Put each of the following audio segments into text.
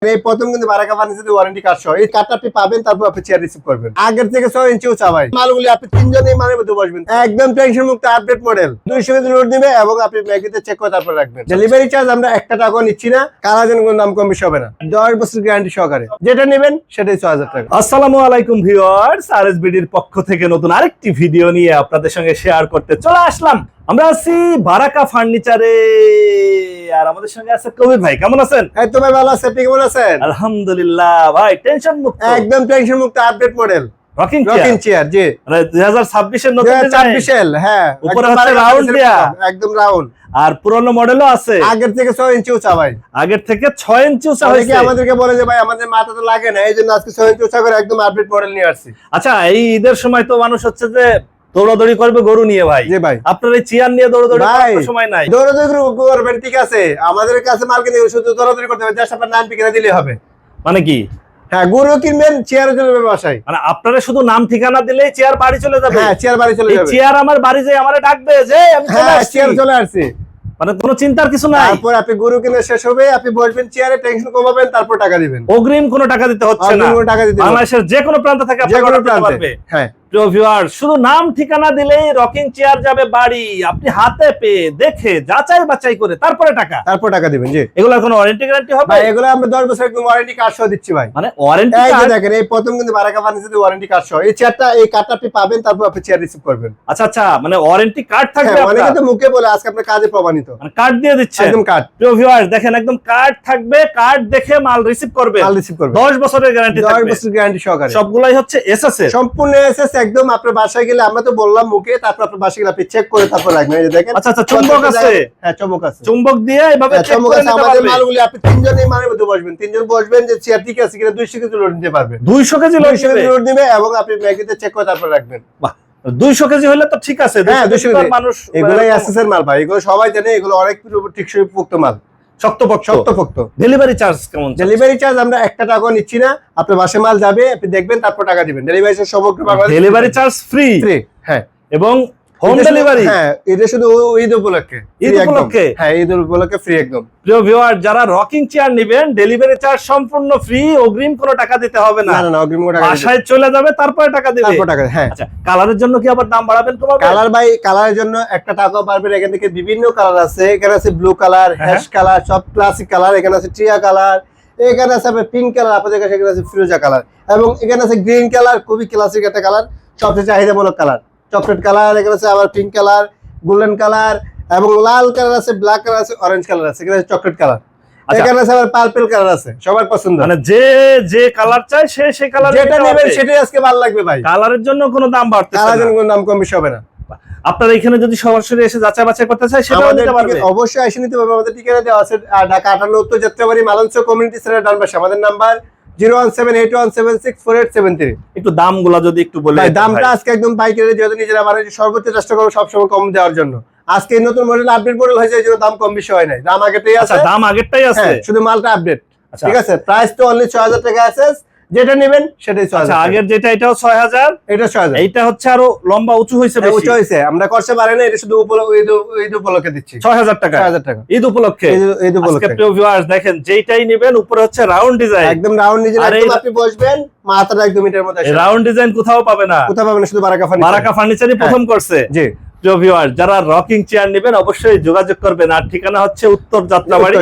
এই প্রথম কিন্তু বারাকা ফার্নিচারের ওয়ারেন্টি কার্ড সহ এই কার্ডটা আপনি পাবেন, তারপর আপনি চেয়ার রিসিভ করবেন। আগের থেকে 6 ইঞ্চি উঁচা ভাই মালগুলি আপনি তিনজনেই মালের মধ্যে বসবেন, একদম টেনশন মুক্ত আপডেট মডেল। 200 কেজি লোড দিবে এবং আপনি ব্যাগিতে চেক করে তারপর রাখবেন। ডেলিভারি চার্জ আমরা 1 টাকাও নিচ্ছি না, কালার জন্য কোনো দাম কম বেশি হবে না, 10 বছর গ্যারান্টি সহকারে। যেটা নেবেন সেটাই 6000 টাকা। আসসালামু আলাইকুম ভিউয়ার্স, আরএসবিডির পক্ষ থেকে নতুন আরেকটি ভিডিও নিয়ে আপনাদের সঙ্গে শেয়ার করতে চলে আসলাম। আমরা আছি বারাকা ফার্নিচারে, আর আমাদের সঙ্গে আছে কবির ভাই। কেমন আছেন? এই তো ভাই ভালো আছি, আপনি কেমন আছেন? আলহামদুলিল্লাহ ভাই, টেনশন মুক্ত, একদম টেনশন মুক্ত আপডেট মডেল রকিং চেয়ার। জি 2026 এর নতুন ডিজাইন, 2026 হ্যাঁ, উপরে হচ্ছে রাউন্ড দেয়া, একদম রাউন্ড। আর পুরনো মডেলও আছে, আগের থেকে 6 ইঞ্চি উঁচা ভাই, আগের থেকে 6 ইঞ্চি উঁচা হয়েছে। আমাদেরকে বলে যে ভাই আমাদের মাথা তো লাগে না, এইজন্য আজকে 6 ইঞ্চি উঁচা করে একদম আপডেট মডেল নিয়ে আসছি। আচ্ছা, এই ঈদের সময় তো মানুষ হচ্ছে যে দৌড়াদৌড়ি করবে গরু নিয়ে ভাই। জি ভাই, আপনার এই চেয়ার নিয়ে দৌড়াদৌড়ি করার সময় নাই। দৌড়াদৌড়ি করবেন ঠিক আছে, আমাদের কাছে মাল কিনে শুধু দৌড়াদৌড়ি করতে হবে, জাস্ট আপনার নাম ঠিকানা দিলে হবে। মানে কি? হ্যাঁ, গরু কিনবেন, চেয়ারে চলে যাবে বাসায়। মানে আপনারা শুধু নাম ঠিকানা দিলেই চেয়ার বাড়ি চলে যাবে? হ্যাঁ, চেয়ার বাড়ি চলে যাবে। চেয়ার আমার বাড়ি যায়, আমারে ডাকবে যে আমি চলে আসছি, চেয়ার চলে আসছে, মানে কোনো চিন্তার কিছু নাই। তারপর আপনি গরু কিনে শেষ হবে, আপনি বসবেন চেয়ারে, টেনশন কমাবেন, তারপর টাকা দিবেন। অগ্রিম কোনো টাকা দিতে হচ্ছে না, টাকা দিতে বাংলাদেশের যে কোনো প্রান্ত থেকে আপনি অর্ডার করতে পারবে। হ্যাঁ, প্রিয় ভিউয়ার, শুধু নাম ঠিকানা দিলেই রকিং চেয়ার যাবে বাড়ি, আপনি হাতে পেয়ে দেখে যাচাই বাছাই করে তারপরে টাকা দিবেন। জি, এগুলোর কোনো ওয়ারেন্টি গ্যারান্টি হবে? ভাই এগুলো আমরা 10 বছর একদম ওয়ারেন্টি কার্ড সহ দিচ্ছি ভাই। মানে ওয়ারেন্টি কার্ড দেখেন, এই প্রথম কিন্তু বারাকা ফার্নিচারের ওয়ারেন্টি কার্ড সহ এই চেয়ারটা, এই কার্ডটা আপনি পাবেন, তারপর আপনি চেয়ার রিসিভ করবেন। আচ্ছা আচ্ছা, মানে ওয়ারেন্টি কার্ড থাকবে আপনার? অনেকে তো মুখে বলে, আজকে আপনার কাজে প্রমাণিত, মানে কার্ড দিয়ে দিচ্ছে একদম কার্ড। প্রিয় ভিউয়ার দেখেন, একদম কার্ড থাকবে, কার্ড দেখে মাল রিসিভ করবে, 10 বছরের গ্যারান্টি থাকবে, 10 বছর গ্যারান্টি সহকারে। সবগুলাই হচ্ছে এসএস এর, সম্পূর্ণ এসএস। একদম আপনার বাসায় গেলে, আমরা তো বললাম মুখে, তারপর আপনার বাসায় গেলে আপনি চেক করে তারপর রাখবেন। এই যে দেখেন। আচ্ছা আচ্ছা, চুম্বক আছে? হ্যাঁ, চুম্বক আছে, চুম্বক দিয়ে এভাবে চেক করে নিতে আমাদের পারবে। মালগুলি আপনি তিনজনেই মালের মধ্যে বসবেন, তিনজন বসবেন যে চেয়ার ঠিক আছে কিনা, 200 কেজি লোড নিতে পারবে। 200 কেজি লোড দিবে এবং আপনি ব্যাগিতে চেক করে তারপর রাখবেন। বাহ, 200 কেজি হলে তো ঠিক আছে। হ্যাঁ, 200 কেজি মানুষ, এগুলাই এসএস এর মাল ভাই, এগুলো সবাই জানে, এগুলো অনেক টিকসই পোক্ত মাল, শক্তপোক্ত। ডেলিভারি চার্জ কেমন? ডেলিভারি চার্জ আমরা 1 টাকাও নিচ্ছি না, আপনার বাসায় মাল যাবে, আপনি দেখবেন, তারপর টাকা দিবেন। ডেলিভারি চার্জ সমগ্র বাংলাদেশ, ডেলিভারি চার্জ ফ্রি। হ্যাঁ, এবং হোম ডেলিভারি। হ্যাঁ, এটা শুধু ঈদ উপলক্ষে। হ্যাঁ, ঈদ উপলক্ষে ফ্রি একদম। প্রিয় ভিউয়ার, যারা রকিং চেয়ার নেবেন, ডেলিভারি চার্জ সম্পূর্ণ ফ্রি, অগ্রিম কোনো টাকা দিতে হবে না। না, অগ্রিম কোনো টাকা দিতে হবে না, বাসায় চলে যাবে, তারপরে টাকা দিবে, তারপর টাকা। হ্যাঁ। আচ্ছা, কালারের জন্য কি আবার দাম বাড়াবেন কমাবেন? কালার ভাই, কালারের জন্য 1 টাকাও পারবেন। এখান থেকে বিভিন্ন কালার আছে, এখানে আছে ব্লু কালার, হ্যাশ কালার, সব ক্লাসিক কালার, এখানে আছে টিয়া কালার, এখানে আছে আপনার পিঙ্ক কালার, আপনাদের কাছে এখানে আছে ফিরোজা কালার, এবং এখানে আছে গ্রিন কালার, খুবই ক্লাসিক একটা কালার, সবচেয়ে চাহিদামূলক কালার, চকলেট কালার, এখানে আছে আবার পিঙ্ক কালার, গোল্ডেন কালার, এবং লাল কালার আছে, ব্ল্যাক কালার আছে, অরেঞ্জ কালার আছে, এখানে চকলেট কালার, এখানে আছে আবার পার্পল কালার আছে, সবার পছন্দ। মানে যে কালার চাই সে কালার, যেটা নেবেন সেটাই আজকে ভালো লাগবে ভাই। কালারের জন্য কোনো দাম বাড়তেছে না, কালারের জন্য কোনো দাম কম বেশি হবে না। আপনারা এখানে যদি সরাসরি এসে যাচাই বাছাই করতে চাই, সেটাও নিতে পারবে। অবশ্যই এসে নিতে পারবে। আমাদের ঠিকানা দেওয়া আছে ঢাকা 58 উত্তর যাত্রাবাড়ি, মালঞ্চ কমিউনিটি সেন্টার ডান পাশে। আমাদের নাম্বার 01781764873। একটু দামগুলো যদি একটু বলে। দামটা আজকে একদম পাইকারি, যেহেতু নিজেরা বানাচ্ছি, সর্বোচ্চ চেষ্টা করবো সবসময় কম দেওয়ার জন্য। আজকে নতুন মডেল আপডেট মডেল হয়েছে, এই জন্য দাম কম বেশি হয় নাই, দাম আগেটাই আছে। দাম আগেরটাই আছে, শুধু মালটা আপডেট। ঠিক আছে, প্রাইস তো অনলি 6000 টাকা আছে, যেটা নেবেন সেটাই 6000। আগের যেটা, এটাও 6000, এটা 6000, এইটা হচ্ছে আরো লম্বা উঁচু হয়েছে, উঁচু হয়েছে, আমরা করতে পারি না, এটা শুধু ঈদ উপলক্ষে দিচ্ছি 6000 টাকা, 6000 টাকা ঈদ উপলক্ষে। ঈদ উপলক্ষে প্রিয় ভিউয়ার্স দেখেন, যেটাই নেবেন উপরে হচ্ছে রাউন্ড ডিজাইন, একদম রাউন্ড ডিজাইন, একদম আপনি বসবেন মাথাটা একদম মিটার মতো আসে। রাউন্ড ডিজাইন কোথাও পাবে না, শুধু বারাকা ফার্নিচারই প্রথম করছে। জি, প্রিয় ভিউয়ার, যারা রকিং চেয়ার নেবেন অবশ্যই যোগাযোগ করবেন। আর ঠিকানা হচ্ছে উত্তর যাত্রাবাড়ি,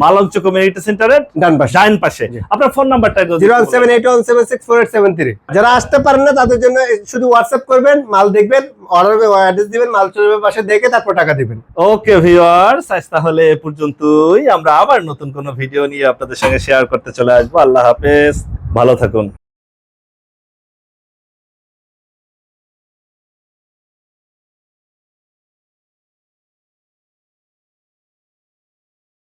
মালঞ্চ কমিউনিটি সেন্টারের ডান পাশে। আপনার ফোন নাম্বারটা 01781764873। যারা আসতে পারেন না তাদের জন্য শুধু হোয়াটসঅ্যাপ করবেন, মাল দেখবেন, অর্ডার অ্যাড্রেস দিবেন, মাল চলে পাশে দেখে তারপর টাকা দিবেন। ওকে ভিউয়ার্স, আজ তাহলে এ পর্যন্তই। আমরা আবার নতুন কোনো ভিডিও নিয়ে আপনাদের সঙ্গে শেয়ার করতে চলে আসবো। আল্লাহ হাফেজ, ভালো থাকুন।